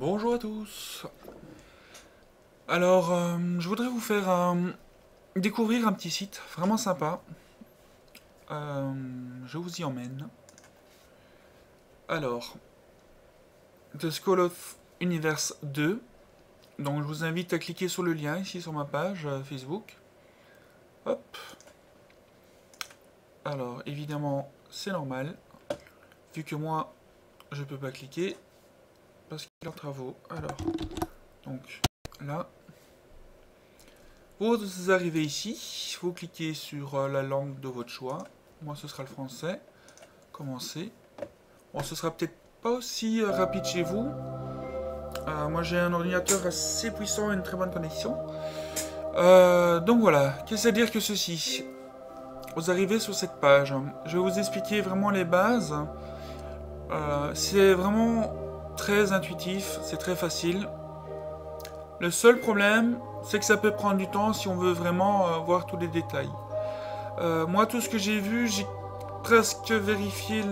Bonjour à tous. Alors, je voudrais vous faire découvrir un petit site vraiment sympa. Je vous y emmène. Alors, The School of Universe 2. Donc, je vous invite à cliquer sur le lien ici sur ma page Facebook. Hop. Alors, évidemment, c'est normal. Vu que moi, je peux pas cliquer parce qu'il est en travaux. Alors, donc, là. Vous arrivez ici, vous cliquez sur la langue de votre choix. Moi, ce sera le français. Commencer. Bon, ce sera peut-être pas aussi rapide chez vous. Moi, j'ai un ordinateur assez puissant et une très bonne connexion. Donc voilà, qu'est-ce à dire que ceci? Vous arrivez sur cette page. Je vais vous expliquer vraiment les bases. C'est vraiment très intuitif, c'est très facile. Le seul problème, c'est que ça peut prendre du temps si on veut vraiment voir tous les détails. Moi, tout ce que j'ai vu, j'ai presque vérifié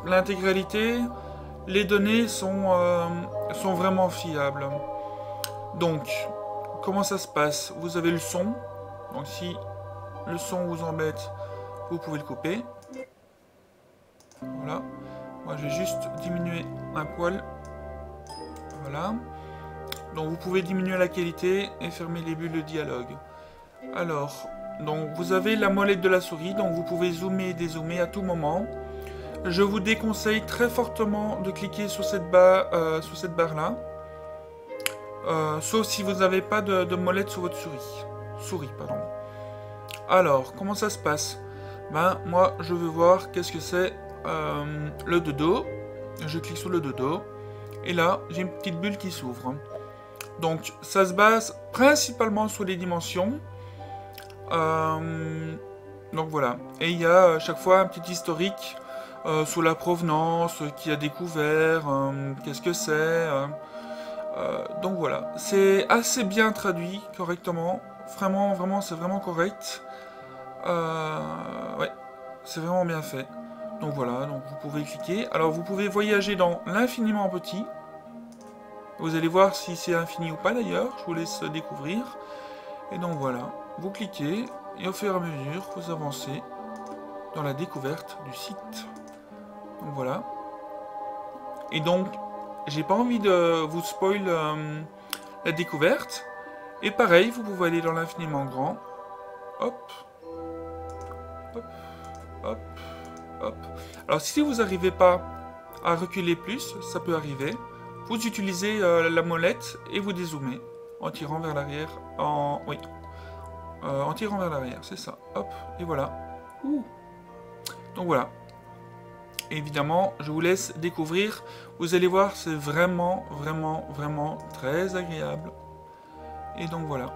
l'intégralité. Les données sont vraiment fiables. Donc, comment ça se passe? Vous avez le son. Donc, si le son vous embête, vous pouvez le couper. Voilà. Moi, je vais juste diminuer un poil. Voilà. Donc vous pouvez diminuer la qualité et fermer les bulles de dialogue. Alors, donc vous avez la molette de la souris, donc vous pouvez zoomer et dézoomer à tout moment. Je vous déconseille très fortement de cliquer sur cette barre-là. Sauf si vous n'avez pas de molette sur votre souris. Pardon. Alors, comment ça se passe? Ben, moi, je veux voir qu'est-ce que c'est le dodo. Je clique sur le dodo. Et là, j'ai une petite bulle qui s'ouvre. Donc, ça se base principalement sur les dimensions. Donc voilà. Et il y a à chaque fois un petit historique sur la provenance, qui a découvert, qu'est-ce que c'est. Donc voilà. C'est assez bien traduit correctement. Vraiment, c'est vraiment correct. Ouais, c'est vraiment bien fait. Donc voilà, donc vous pouvez cliquer. Alors vous pouvez voyager dans l'infiniment petit. Vous allez voir si c'est infini ou pas d'ailleurs, je vous laisse découvrir. Et donc voilà, vous cliquez et au fur et à mesure, vous avancez dans la découverte du site. Donc voilà. Et donc, j'ai pas envie de vous spoil la découverte. Et pareil, vous pouvez aller dans l'infiniment grand. Hop. Hop. Hop. Hop. Alors si vous n'arrivez pas à reculer plus, ça peut arriver. Vous utilisez la molette et vous dézoomez en tirant vers l'arrière. Oui. En tirant vers l'arrière, c'est ça. Hop, et voilà. Ouh. Donc voilà. Évidemment, je vous laisse découvrir. Vous allez voir, c'est vraiment très agréable. Et donc voilà.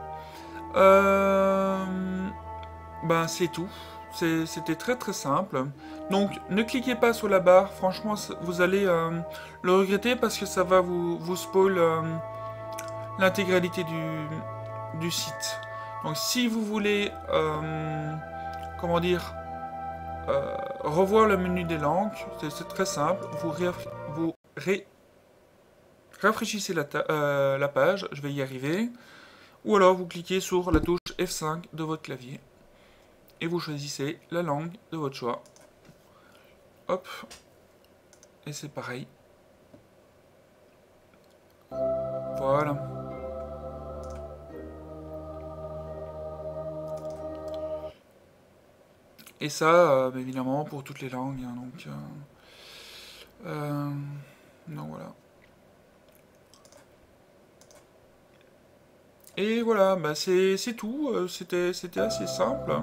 Ben c'est tout. C'était très simple. Donc ne cliquez pas sur la barre. Franchement, vous allez le regretter parce que ça va vous spoil l'intégralité du site. Donc si vous voulez, comment dire, revoir le menu des langues, c'est très simple. Vous rafraîchissez la page, je vais y arriver. Ou alors vous cliquez sur la touche F5 de votre clavier. Et vous choisissez la langue de votre choix. Hop. Et c'est pareil. Voilà. Et ça, évidemment, pour toutes les langues. Hein, donc voilà. Et voilà, bah c'est tout. C'était assez simple.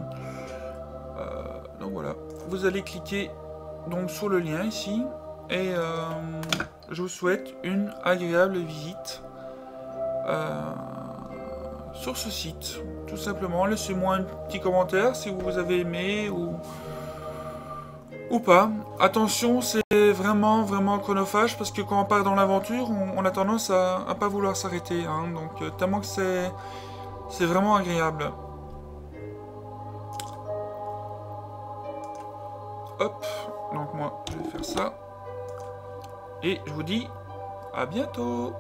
Donc voilà. Vous allez cliquer donc sur le lien ici. Et je vous souhaite une agréable visite sur ce site. Tout simplement, laissez-moi un petit commentaire si vous avez aimé ou pas. Attention, c'est vraiment chronophage parce que quand on part dans l'aventure, on a tendance à pas vouloir s'arrêter. Hein, donc tellement que c'est vraiment agréable. Hop, donc moi je vais faire ça. Et je vous dis À bientôt!